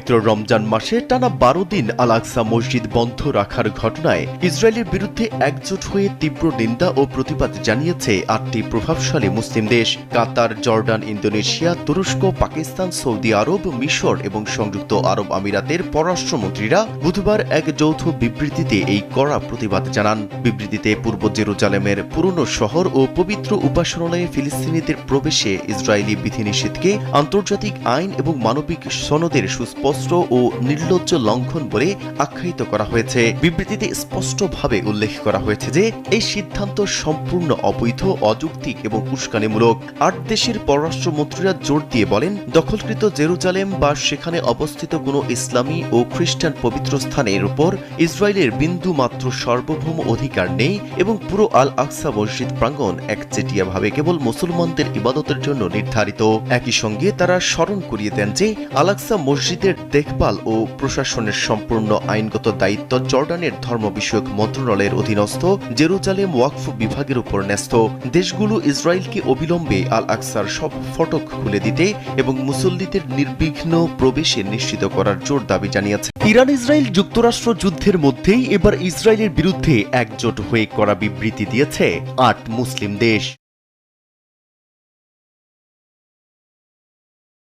পবিত্র রমজান মাসে টানা ১২ দিন আল আকসা মসজিদ বন্ধ রাখার ঘটনায় ইসরায়েলের বিরুদ্ধে একজোট হয়ে তীব্র নিন্দা ও প্রতিবাদ জানিয়েছে ৮টি প্রভাবশালী মুসলিম দেশ কাতার, জর্ডান, ইন্দোনেশিয়া, তুরস্ক, পাকিস্তান, সৌদি আরব, মিশর এবং সংযুক্ত আরব আমিরাতের পররাষ্ট্রমন্ত্রীরা বুধবার এক যৌথ বিবৃতিতে এই কড়া প্রতিবাদ জানান। বিবৃতিতে পূর্ব জেরুজালেমের পুরনো শহর ও পবিত্র উপাসনালয়ে ফিলিস্তিনিদের প্রবেশে ইসরায়েলি বিধিনিষেধকে আন্তর্জাতিক আইন এবং মানবিক সনদের সুস্পষ্ট ও নির্লজ্জ লঙ্ঘন বলে আখ্যায়িত করা হয়েছে। বিবৃতিতে স্পষ্টভাবে উল্লেখ করা হয়েছে যে এই সিদ্ধান্ত সম্পূর্ণ অবৈধ, অযৌক্তিক এবং উস্কানিমূলক। ৮ দেশের পররাষ্ট্রমন্ত্রীরা জোর দিয়ে বলেন, দখলকৃত জেরুজালেম বা সেখানে অবস্থিত কোনো ইসলামী ও খ্রিস্টান পবিত্র স্থানের উপর ইসরায়েলের বিন্দু মাত্র সার্বভৌম অধিকার নেই এবং পুরো আল আকসা মসজিদ প্রাঙ্গণ একচেটিয়াভাবে কেবল মুসলমানদের ইবাদতের জন্য নির্ধারিত। একই সঙ্গে তারা স্মরণ করিয়ে দেন যে আল আকসা মসজিদের দেখভাল ও প্রশাসনের সম্পূর্ণ আইনগত দায়িত্ব জর্ডানের ধর্ম বিষয়ক মন্ত্রণালয়ের অধীনস্থ জেরুজালেম ওয়াকফ বিভাগের উপর ন্যস্ত। দেশগুলো ইসরায়েলকে অবিলম্বে আল আকসার সব ফটক খুলে দিতে এবং মুসল্লিদের নির্বিঘ্ন প্রবেশে নিশ্চিত করার জোর দাবি জানিয়েছে। ইরান ইসরায়েল যুক্তরাষ্ট্র যুদ্ধের মধ্যেই এবার ইসরায়েলের বিরুদ্ধে একজোট হয়ে করা বিবৃতি দিয়েছে ৮ মুসলিম দেশ।